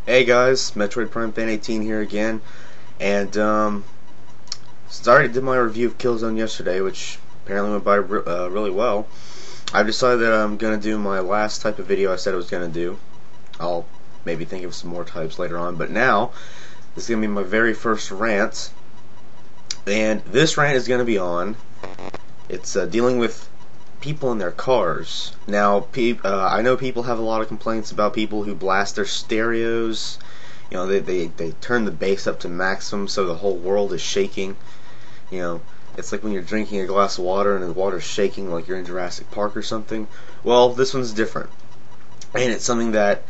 Hey guys, Metroid Prime Fan 18 here again, and did my review of Killzone yesterday, which apparently went by really well. I've decided that I'm gonna do my last type of video I said I was gonna do. I'll maybe think of some more types later on, but now this is gonna be my very first rant, and this rant is gonna be on. It's dealing with people in their cars. Now, I know people have a lot of complaints about people who blast their stereos. You know, they turn the bass up to maximum so the whole world is shaking. You know, it's like when you're drinking a glass of water and the water's shaking like you're in Jurassic Park or something. Well, this one's different. And it's something that,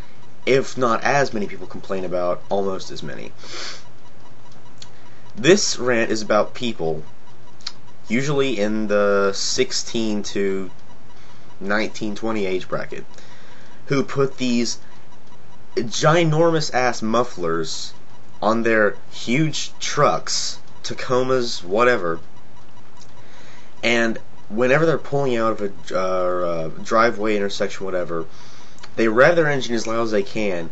if not as many people complain about, almost as many. This rant is about people usually in the 16 to 19, 20 age bracket, who put these ginormous ass mufflers on their huge trucks, Tacomas, whatever, and whenever they're pulling out of a driveway, intersection, whatever, they rev their engine as loud as they can,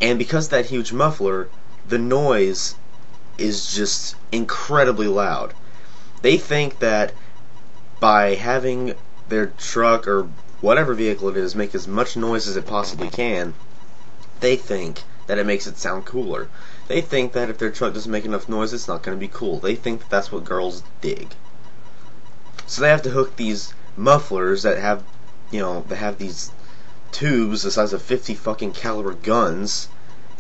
and because of that huge muffler, the noise is just incredibly loud. They think that by having their truck or whatever vehicle it is make as much noise as it possibly can, they think that it makes it sound cooler. They think that if their truck doesn't make enough noise, it's not going to be cool. They think that that's what girls dig. So they have to hook these mufflers that have, they have these tubes the size of 50 fucking caliber guns.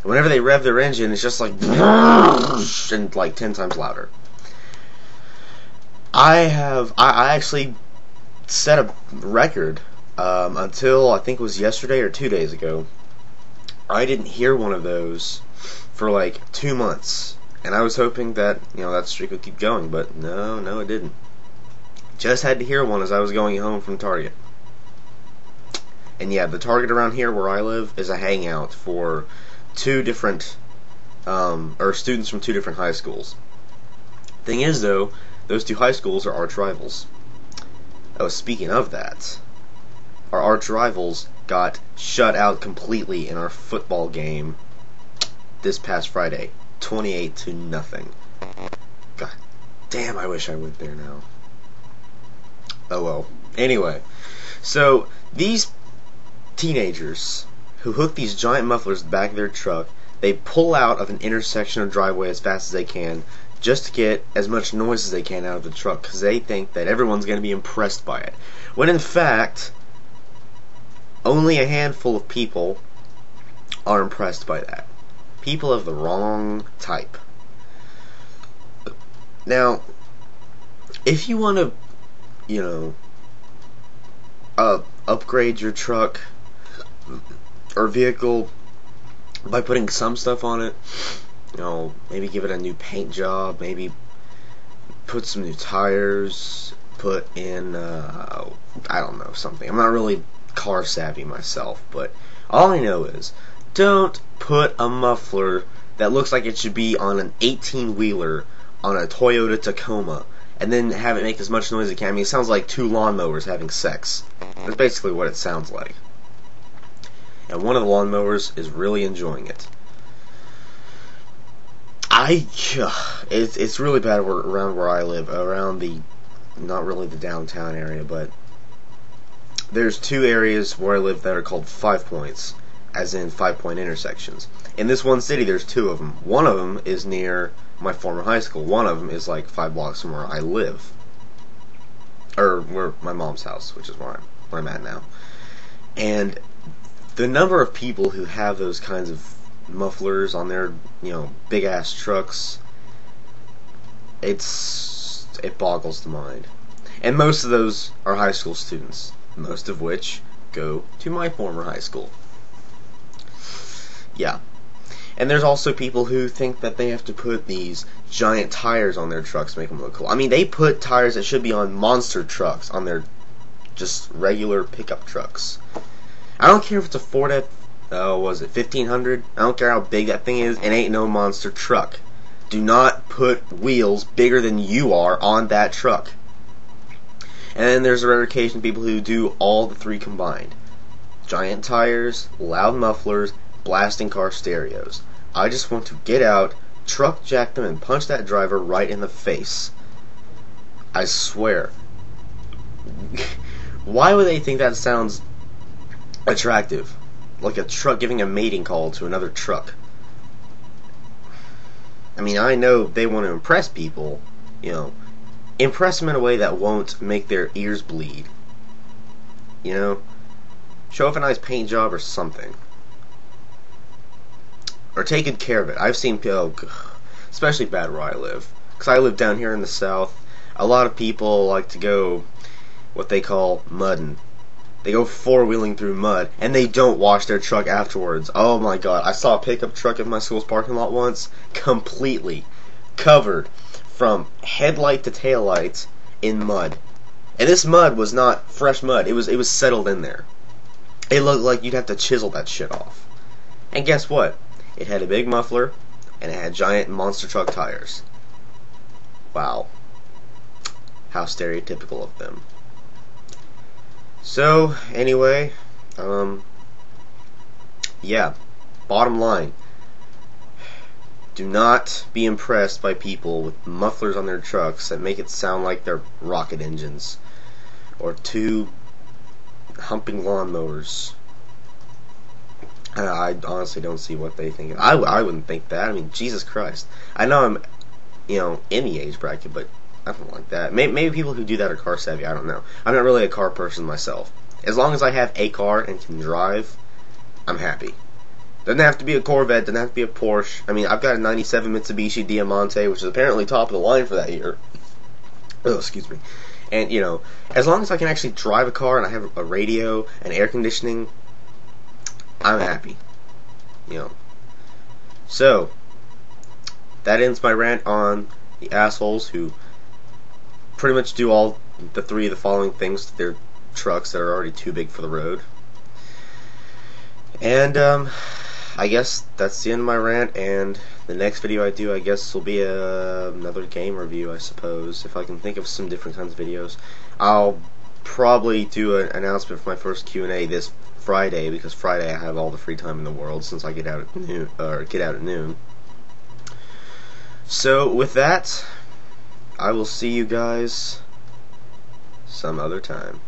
And whenever they rev their engine, it's just like and like 10 times louder. I actually set a record until I think it was yesterday or 2 days ago. I didn't hear one of those for like 2 months, and I was hoping that that streak would keep going, but no, it didn't. Just had to hear one as I was going home from Target. And yeah, the Target around here where I live is a hangout for two different students from two different high schools. Thing is though, those two high schools are arch rivals. Oh, speaking of that, our arch rivals got shut out completely in our football game this past Friday, 28-0. God damn, I wish I went there now. Oh well. Anyway, so these teenagers who hook these giant mufflers back of their truck, they pull out of an intersection or driveway as fast as they can, just to get as much noise as they can out of the truck, because they think that everyone's going to be impressed by it. When in fact, only a handful of people are impressed by that. People of the wrong type. Now, if you want to, upgrade your truck or vehicle by putting some stuff on it, maybe give it a new paint job, maybe put some new tires, put in, I don't know, something. I'm not really car savvy myself, but all I know is, don't put a muffler that looks like it should be on an 18-wheeler on a Toyota Tacoma, and then have it make as much noise as it can. I mean, it sounds like two lawnmowers having sex. That's basically what it sounds like. And one of the lawnmowers is really enjoying it. It's really bad around where I live, around not really the downtown area, but there's two areas where I live that are called 5 points, as in 5-point intersections. In this one city, there's two of them. One of them is near my former high school. One of them is like 5 blocks from where I live, or where my mom's house, which is where I'm at now. And the number of people who have those kinds of mufflers on their, big ass trucks, it boggles the mind. And most of those are high school students, most of which go to my former high school. Yeah. And there's also people who think that they have to put these giant tires on their trucks to make them look cool. I mean, they put tires that should be on monster trucks on their just regular pickup trucks. I don't care if it's a Ford 1500? I don't care how big that thing is. It ain't no monster truck. Do not put wheels bigger than you are on that truck. And then there's a rare occasion people who do all the three combined. Giant tires, loud mufflers, blasting car stereos. I just want to get out, truck jack them, and punch that driver right in the face. I swear. Why would they think that sounds attractive? Like a truck giving a mating call to another truck. I mean, I know they want to impress people, you know, impress them in a way that won't make their ears bleed. You know? Show off a nice paint job or something. Or take good care of it. I've seen people, especially bad where I live, because I live down here in the south. A lot of people like to go what they call mudding. They go four-wheeling through mud, and they don't wash their truck afterwards. Oh my god, I saw a pickup truck in my school's parking lot once, completely covered from headlight to taillight in mud. And this mud was not fresh mud, it was settled in there. It looked like you'd have to chisel that shit off. And guess what? It had a big muffler, and it had giant monster truck tires. Wow. How stereotypical of them. So, anyway, yeah, bottom line, do not be impressed by people with mufflers on their trucks that make it sound like they're rocket engines, or two humping lawnmowers. I honestly don't see what they think. I wouldn't think that. I mean, Jesus Christ. I know I'm, in the age bracket, but nothing like that. Maybe people who do that are car savvy. I don't know. I'm not really a car person myself. As long as I have a car and can drive, I'm happy. Doesn't have to be a Corvette. Doesn't have to be a Porsche. I mean, I've got a '97 Mitsubishi Diamante, which is apparently top of the line for that year. Oh, excuse me. And as long as I can actually drive a car and I have a radio and air conditioning, I'm happy. So that ends my rant on the assholes who pretty much do all the three of the following things to their trucks that are already too big for the road. And I guess that's the end of my rant, and the next video I do, I guess, will be another game review, I suppose, if I can think of some different kinds of videos. I'll probably do an announcement for my first Q&A this Friday, because Friday I have all the free time in the world since I get out at noon. So with that, I will see you guys some other time.